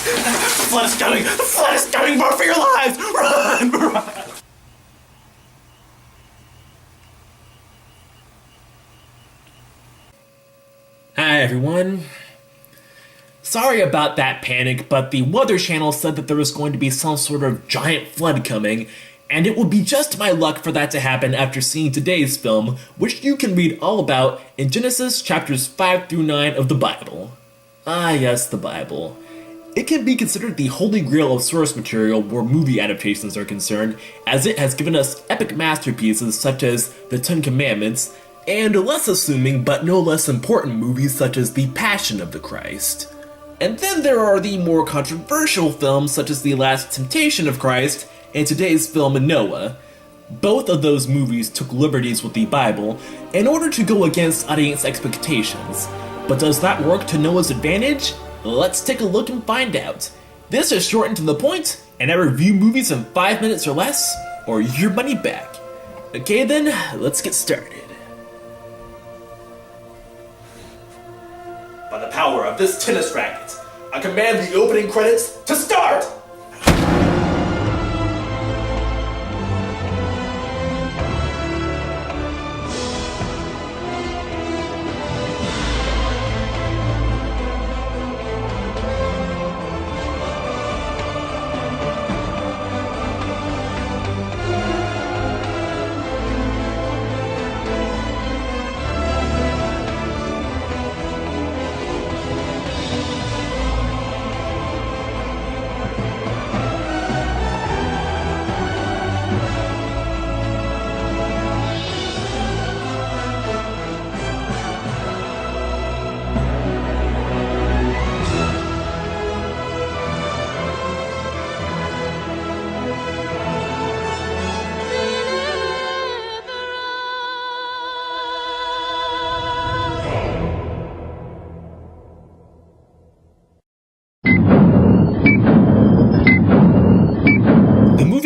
The flood is coming! The flood is coming! Run for your lives! Run! Hi everyone. Sorry about that panic, but the Weather Channel said that there was going to be some sort of giant flood coming, and it would be just my luck for that to happen after seeing today's film, which you can read all about in Genesis chapters 5 through 9 of the Bible. Ah yes, the Bible. It can be considered the holy grail of source material where movie adaptations are concerned, as it has given us epic masterpieces such as the Ten Commandments, and less assuming but no less important movies such as The Passion of the Christ. And then there are the more controversial films such as The Last Temptation of Christ and today's film Noah. Both of those movies took liberties with the Bible in order to go against audience expectations. But does that work to Noah's advantage? Let's take a look and find out. This is short and to the point, and I review movies in 5 minutes or less, or your money back. Okay then, let's get started. By the power of this tennis racket, I command the opening credits to start!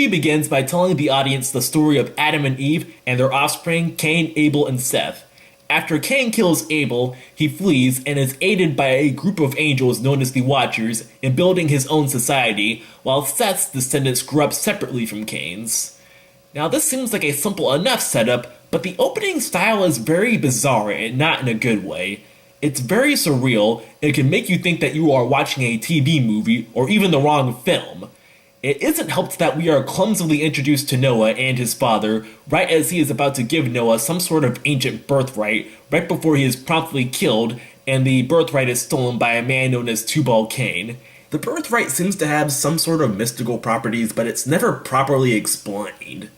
Begins by telling the audience the story of Adam and Eve and their offspring, Cain, Abel, and Seth. After Cain kills Abel, he flees and is aided by a group of angels known as the Watchers in building his own society, while Seth's descendants grew up separately from Cain's. Now this seems like a simple enough setup, but the opening style is very bizarre and not in a good way. It's very surreal and can make you think that you are watching a TV movie or even the wrong film. It isn't helped that we are clumsily introduced to Noah and his father right as he is about to give Noah some sort of ancient birthright right before he is promptly killed, and the birthright is stolen by a man known as Tubal-Cain. The birthright seems to have some sort of mystical properties, but it's never properly explained.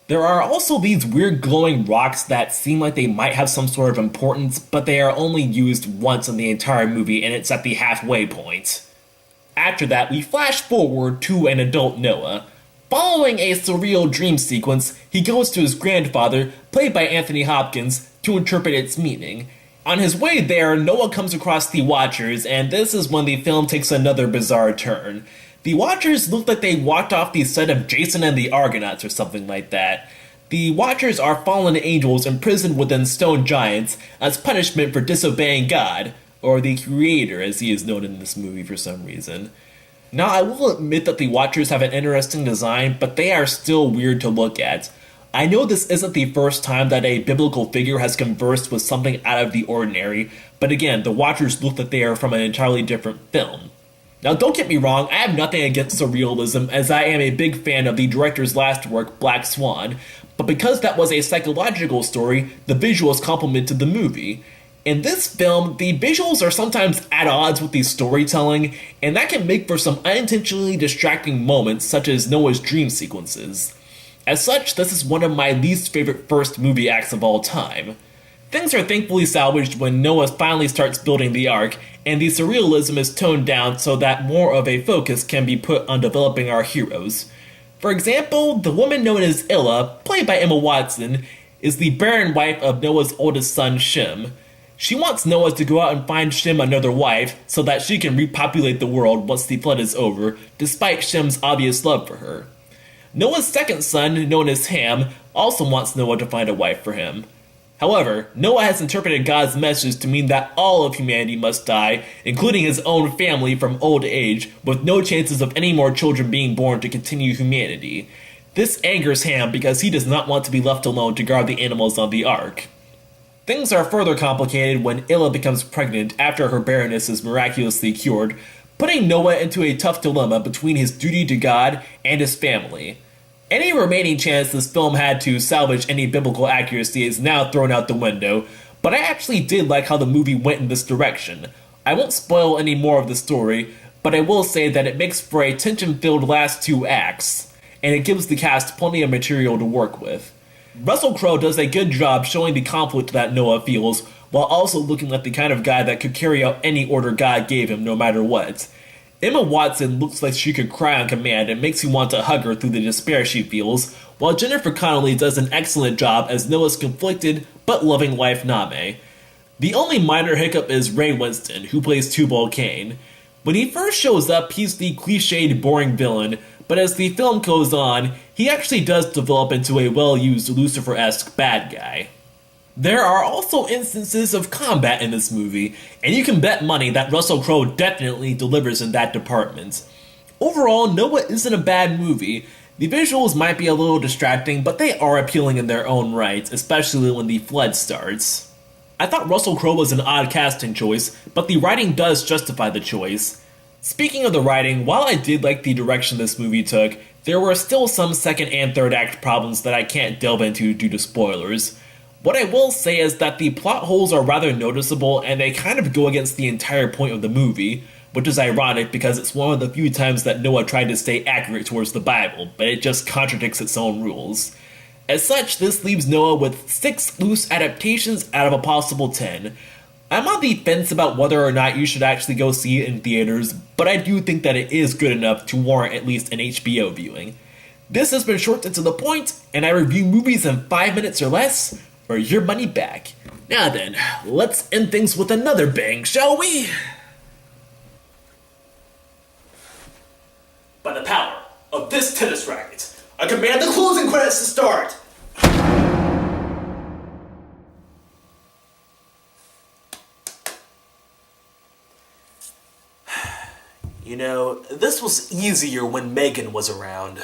There are also these weird glowing rocks that seem like they might have some sort of importance, but they are only used once in the entire movie, and it's at the halfway point. After that, we flash forward to an adult Noah. Following a surreal dream sequence, he goes to his grandfather, played by Anthony Hopkins, to interpret its meaning. On his way there, Noah comes across the Watchers, and this is when the film takes another bizarre turn. The Watchers look like they walked off the set of Jason and the Argonauts or something like that. The Watchers are fallen angels imprisoned within stone giants as punishment for disobeying God, or the Creator as he is known in this movie for some reason. Now I will admit that the Watchers have an interesting design, but they are still weird to look at. I know this isn't the first time that a biblical figure has conversed with something out of the ordinary, but again, the Watchers look like they are from an entirely different film. Now don't get me wrong, I have nothing against surrealism, as I am a big fan of the director's last work, Black Swan, but because that was a psychological story, the visuals complemented the movie. In this film, the visuals are sometimes at odds with the storytelling, and that can make for some unintentionally distracting moments such as Noah's dream sequences. As such, this is one of my least favorite first movie acts of all time. Things are thankfully salvaged when Noah finally starts building the ark, and the surrealism is toned down so that more of a focus can be put on developing our heroes. For example, the woman known as Illa, played by Emma Watson, is the barren wife of Noah's oldest son, Shem. She wants Noah to go out and find Shem another wife so that she can repopulate the world once the flood is over, despite Shem's obvious love for her. Noah's second son, known as Ham, also wants Noah to find a wife for him. However, Noah has interpreted God's message to mean that all of humanity must die, including his own family from old age, with no chances of any more children being born to continue humanity. This angers Ham because he does not want to be left alone to guard the animals on the ark. Things are further complicated when Illa becomes pregnant after her barrenness is miraculously cured, putting Noah into a tough dilemma between his duty to God and his family. Any remaining chance this film had to salvage any biblical accuracy is now thrown out the window, but I actually did like how the movie went in this direction. I won't spoil any more of the story, but I will say that it makes for a tension-filled last 2 acts, and it gives the cast plenty of material to work with. Russell Crowe does a good job showing the conflict that Noah feels, while also looking like the kind of guy that could carry out any order God gave him no matter what. Emma Watson looks like she could cry on command and makes you want to hug her through the despair she feels, while Jennifer Connelly does an excellent job as Noah's conflicted but loving wife Name. The only minor hiccup is Ray Winston, who plays Tubal-Cain. When he first shows up, he's the cliched, boring villain, but as the film goes on, he actually does develop into a well-used Lucifer-esque bad guy. There are also instances of combat in this movie, and you can bet money that Russell Crowe definitely delivers in that department. Overall, Noah isn't a bad movie. The visuals might be a little distracting, but they are appealing in their own right, especially when the flood starts. I thought Russell Crowe was an odd casting choice, but the writing does justify the choice. Speaking of the writing, while I did like the direction this movie took, there were still some second and third act problems that I can't delve into due to spoilers. What I will say is that the plot holes are rather noticeable and they kind of go against the entire point of the movie, which is ironic because it's one of the few times that Noah tried to stay accurate towards the Bible, but it just contradicts its own rules. As such, this leaves Noah with 6 loose adaptations out of a possible 10. I'm on the fence about whether or not you should actually go see it in theaters, but I do think that it is good enough to warrant at least an HBO viewing. This has been short and to the point, and I review movies in 5 minutes or less, or your money back. Now then, let's end things with another bang, shall we? By the power of this tennis racket, I command the closing credits to start! You know, this was easier when Megan was around.